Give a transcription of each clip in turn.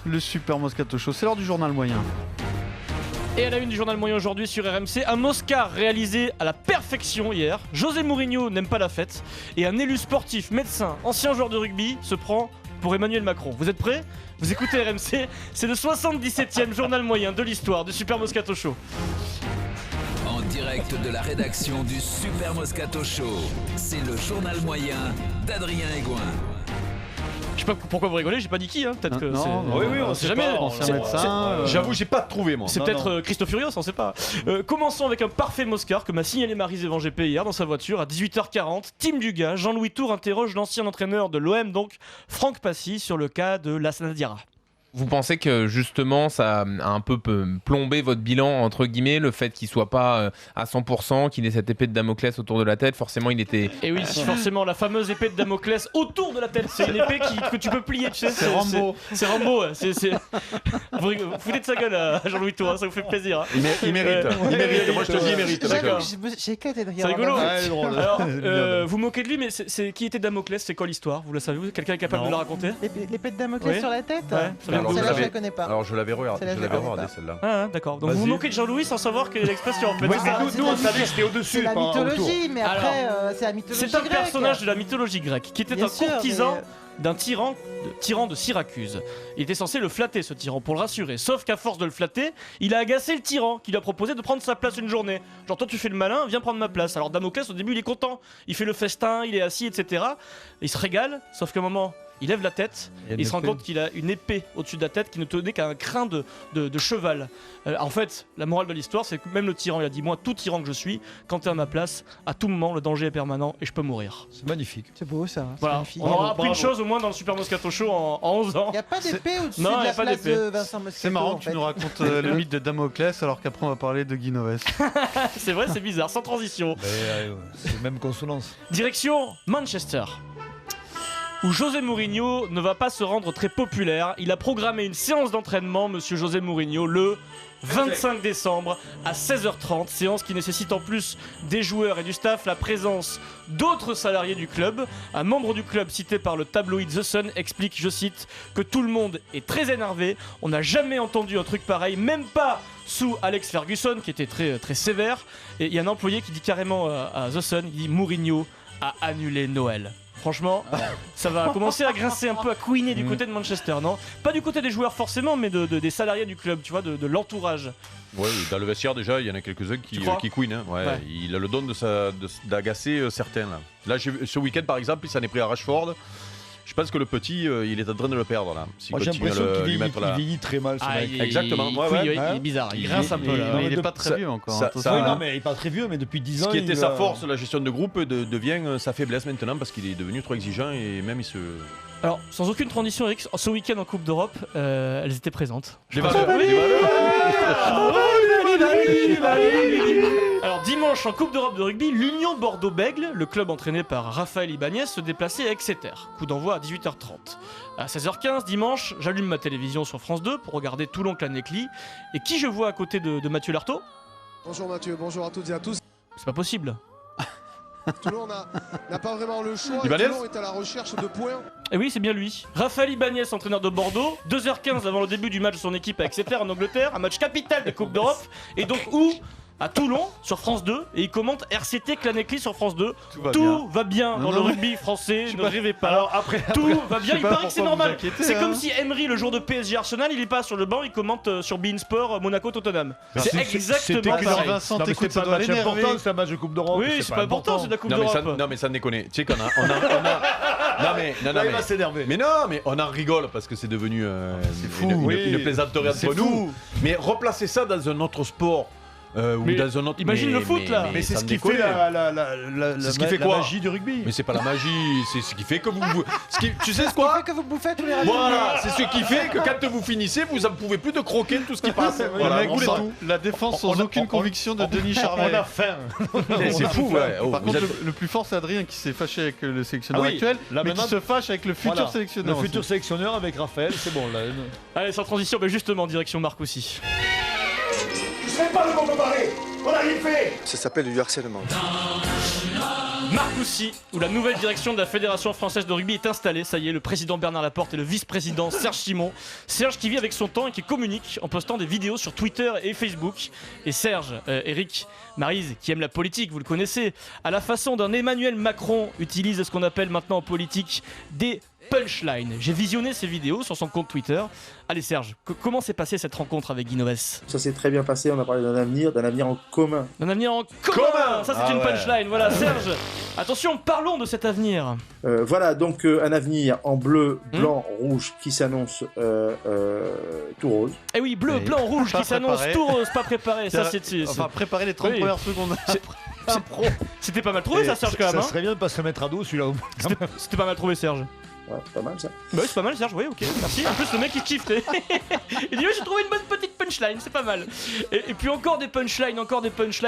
le Super Moscato Show, c'est l'heure du journal moyen. Et à la une du journal moyen aujourd'hui sur RMC, un Oscar réalisé à la perfection hier. José Mourinho n'aime pas la fête. Et un élu sportif, médecin, ancien joueur de rugby se prend pour Emmanuel Macron. Vous êtes prêts ? Vous écoutez RMC, c'est le 77e journal moyen de l'histoire du Super Moscato Show. En direct de la rédaction du Super Moscato Show, c'est le journal moyen d'Adrien Egoin. Je sais pas pourquoi vous rigolez, j'ai pas dit qui, hein. Peut-être que non, c'est. non, Oui, on sait sait jamais. pas, Ancien médecin. J'avoue, j'ai pas trouvé moi. C'est Non, peut-être non. Christophe Furios, on sait pas. Commençons avec un parfait Moscar que m'a signalé Maryse Evan GP hier dans sa voiture à 18h40. Tim Dugas, Jean-Louis Tour interroge l'ancien entraîneur de l'OM, donc Franck Passy, sur le cas de Lassana Diarra. Vous pensez que justement ça a un peu plombé votre bilan entre guillemets, le fait qu'il soit pas à 100%, qu'il ait cette épée de Damoclès autour de la tête, forcément il était... Et oui, forcément, la fameuse épée de Damoclès autour de la tête, c'est une épée que tu peux plier, tu sais. C'est Rambo. C'est Rambo, ouais. Vous foutez de sa gueule à Jean-Louis Tour, hein, ça vous fait plaisir. Hein. Il mérite. Il mérite. Moi je te dis, il mérite. D'accord. J'ai éclaté de rire. C'est rigolo. vraiment. Ouais, drôle. Alors, vous moquez de lui, mais c'est qui était Damoclès, c'est quoi l'histoire ? Vous la savez ? Quelqu'un est capable de la raconter ? L'épée de Damoclès Oui. sur la tête. Ouais, ça vient Alors, d'où, Celle-là, ça je la connais pas. Alors je l'avais regardé Celle-là, je la connais pas. celle-là. Ah, d'accord. Donc vous Vas-y. vous moquez de Jean-Louis sans savoir quelle est l'expression en fait. Ouais, c'est mais ça nous on savait que c'était au-dessus. C'est la pas autour. mythologie, mais après, c'est la mythologie C'est un grecque. personnage de la mythologie grecque qui était Bien un sûr, courtisan mais- d'un tyran de Syracuse. Il était censé le flatter, ce tyran, pour le rassurer. Sauf qu'à force de le flatter, il a agacé le tyran qui lui a proposé de prendre sa place une journée. Genre, toi tu fais le malin, viens prendre ma place. Alors Damoclès au début il est content, il fait le festin, il est assis, etc. Il se régale, sauf qu'à un moment il lève la tête et il se rend compte qu'il a une épée au-dessus de la tête qui ne tenait qu'à un crin de cheval. En fait, la morale de l'histoire, c'est que même le tyran, il a dit, moi, tout tyran que je suis, quand t'es à ma place, à tout moment, le danger est permanent et je peux mourir. C'est magnifique. C'est beau ça. c'est Voilà, magnifique. on aura appris une chose au moins dans le Super Moscato Show en 11 ans. Il n'y a pas d'épée au-dessus Non, de y a la pas place d'épée. de Vincent Moscato. C'est marrant en que tu fait. nous racontes le mythe de Damoclès alors qu'après on va parler de Guinoves. C'est vrai, c'est bizarre, sans transition. C'est même consonance. Direction Manchester, où José Mourinho ne va pas se rendre très populaire. Il a programmé une séance d'entraînement, monsieur José Mourinho, le 25 décembre à 16h30. Séance qui nécessite en plus des joueurs et du staff la présence d'autres salariés du club. Un membre du club cité par le tabloïd The Sun explique, je cite, que tout le monde est très énervé. On n'a jamais entendu un truc pareil, même pas sous Alex Ferguson qui était très, très sévère. Et il y a un employé qui dit carrément à The Sun, il dit Mourinho a annulé Noël. Franchement, ça va commencer à grincer un peu, à couiner du côté de Manchester, non ? Pas du côté des joueurs forcément, mais des salariés du club, tu vois, de l'entourage. Ouais, dans le vestiaire déjà, il y en a quelques-uns Tu crois qui couinent. Hein. Ouais, Ouais. il a le don d'agacer certains là. Là, ce week-end par exemple, il s'en est pris à Rashford. Je pense que le petit, il est en train de le perdre là. S'il Moi j'ai continue à l'impression qu'il lui mettre là. vieillit très mal ce mec. Exactement, il, ouais, couille, ouais. il est bizarre, il grince un peu là. Mais il mais est pas très ça- vieux encore. ça- attention. ça- Oui, non, mais il est pas très vieux, mais depuis 10 ans. Ce qui était il sa va- force, la gestion de groupe, devient sa faiblesse maintenant parce qu'il est devenu trop exigeant et même il se. Alors, sans aucune transition, Eric, ce week-end en Coupe d'Europe, elles étaient présentes. Des valeurs, des Alors, dimanche en Coupe d'Europe de rugby, l'Union Bordeaux-Bègles, le club entraîné par Raphaël Ibanez, se déplaçait à Exeter. Coup d'envoi à 18h30. À 16h15, dimanche, j'allume ma télévision sur France 2 pour regarder Toulon Clanecli. Et qui je vois à côté de Mathieu Lartaud ? Bonjour Mathieu, bonjour à toutes et à tous. C'est pas possible. Toulon n'a pas vraiment le choix. Ibanez Toulon est à la recherche de points. Et oui, c'est bien lui. Raphaël Ibanez, entraîneur de Bordeaux, 2h15 avant le début du match de son équipe à Exeter en Angleterre, un match capital de Coupe d'Europe. Et donc où ? À Toulon, sur France 2, et il commente RCT Clanecli sur France 2. Tout va bien dans Non, le non, rugby français, je sais ne pas. rêvez pas. Alors après, Tout va bien, sais il pas paraît que c'est pourquoi vous normal. inquiétez, C'est hein. comme si Emery, le jour de PSG Arsenal, il est pas sur le banc, il commente sur beIN Sport Monaco-Tottenham. C'est exactement Alors pareil. Vincent, non, mais t'écoutes, c'est ça pas doit un match l'énerver. important, c'est un match de Coupe d'Europe. Oui, c'est pas important, c'est de la Coupe Non mais, d'Europe. non mais ça ne déconne. Tu sais qu'on a. Non Là, il mais. va s'énerver. Mais non, mais on en rigole parce que c'est devenu fou. une plaisanterie C'est entre fou. nous. Mais replacer ça dans un autre sport ou Mais dans un autre. imagine le foot, là. Mais c'est sans ce qui déconner. fait la C'est ce qui fait quoi magie du rugby. Mais c'est pas la magie, c'est ce qui fait que vous. Tu sais C'est quoi pas que vous bouffez tous les radios. Voilà, c'est ce qui fait que quand vous finissez, vous en pouvez plus de croquer tout ce qui passe. Voilà, Voilà, on c'est sent tout. la défense sans aucune conviction de Denis On Charvet. a faim. C'est fou, ouais. Oh, Par vous contre, êtes- le plus fort, c'est Adrien qui s'est fâché avec le sélectionneur Ah oui, actuel, là, mais maintenant- qui se fâche avec le futur Voilà. sélectionneur. Le futur aussi. sélectionneur avec Raphaël, c'est bon là. Allez, sans transition, mais justement, direction Marc aussi. Ça s'appelle du harcèlement. Marcoussis, où la nouvelle direction de la Fédération française de rugby est installée. Ça y est, le président Bernard Laporte et le vice-président Serge Simon. Serge qui vit avec son temps et qui communique en postant des vidéos sur Twitter et Facebook. Et Serge, Eric Maryse, qui aime la politique, vous le connaissez, à la façon d'un Emmanuel Macron, utilise ce qu'on appelle maintenant en politique des punchlines. J'ai visionné ces vidéos sur son compte Twitter. Allez Serge, comment s'est passée cette rencontre avec Guy Novès ? Ça s'est très bien passé, on a parlé d'un avenir en commun. Un avenir en commun. Ça c'est une punchline, voilà Serge. Attention, parlons de cet avenir. Voilà, donc un avenir en bleu, blanc, rouge qui s'annonce tout rose. Eh oui, bleu, blanc, rouge qui s'annonce tout rose, pas préparé. Ça, Enfin, préparer les 30 premières secondes. C'était pas mal trouvé ça Serge quand même. Ça serait bien de pas se le mettre à dos celui-là. C'était pas mal trouvé Serge. Ouais, c'est pas mal ça. Bah oui, c'est pas mal Serge, oui, ok, merci. En plus le mec il kiffe. Il dit oui, j'ai trouvé une bonne petite punchline, c'est pas mal. Et puis encore des punchlines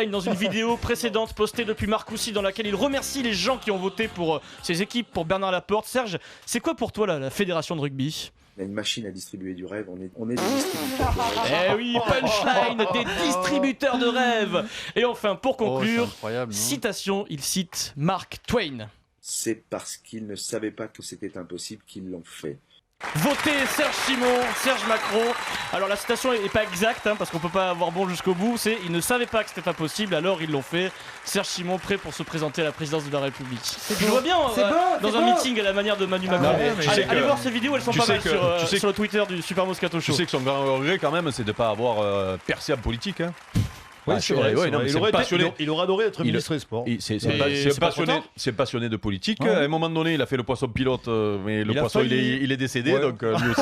dans une vidéo précédente postée depuis Marcoussis dans laquelle il remercie les gens qui ont voté pour ses équipes, pour Bernard Laporte. Serge, c'est quoi pour toi la fédération de rugby ? On a une machine à distribuer du rêve, on est des distributeurs de rêve. Eh oui, punchline, des distributeurs de rêve. Et enfin, pour conclure, citation, il cite Mark Twain. C'est parce qu'ils ne savaient pas que c'était impossible qu'ils l'ont fait. Votez Serge Simon, Serge Macron. Alors la citation est pas exacte parce qu'on peut pas avoir bon jusqu'au bout. C'est ils ne savaient pas que c'était impossible, alors ils l'ont fait. Serge Simon prêt pour se présenter à la présidence de la République. Je vois bien dans un meeting à la manière de Manu Macron. Allez voir ces vidéos, elles sont pas mal sur le Twitter du Super Moscato Show. Tu sais que son grand regret quand même, c'est de pas avoir percé en politique. Hein. Oui, c'est vrai. Il aurait adoré être ministre des Sports. C'est passionné de politique. À un moment donné, il a fait le poisson pilote, mais le poisson il est décédé, donc lui aussi.